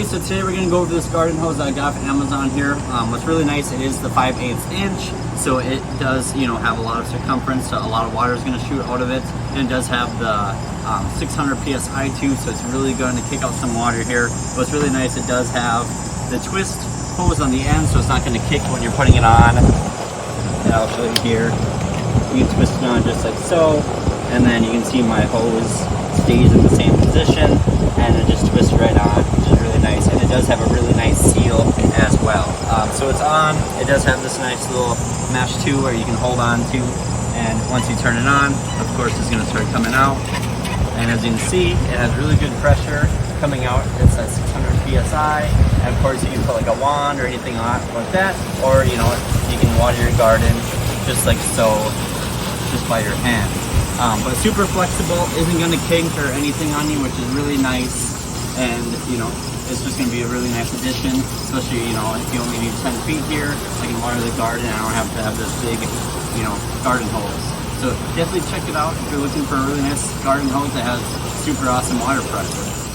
so today we're going to go over this garden hose that I got from Amazon here. What's really nice, it is the 5/8 inch, so it does, you know, have a lot of circumference, so a lot of water is going to shoot out of it. And it does have the 600 psi too, so it's really going to kick out some water here. What's really nice, it does have the twist hose on the end, so it's not going to kick when you're putting it on. And I'll show you here. You can twist it on just like so, and then you can see my hose stays in the same position, and it just twists right on, which is really nice. And it does have a really nice seal as well. So it's on. It does have this nice little mesh too, where you can hold on to, and once you turn it on, of course it's going to start coming out. And as you can see, it has really good pressure coming out. It's at 600 psi, and of course you can put like a wand or anything on like that, or you know, you can water your garden just like so, just by your hand. But super flexible, isn't going to kink or anything on you, which is really nice. And you know, it's just going to be a really nice addition, especially, you know, if you only need 10 feet here, I can water the garden. I don't have to have this big, you know, garden hose. So definitely check it out if you're looking for a really nice garden hose that has super awesome water pressure.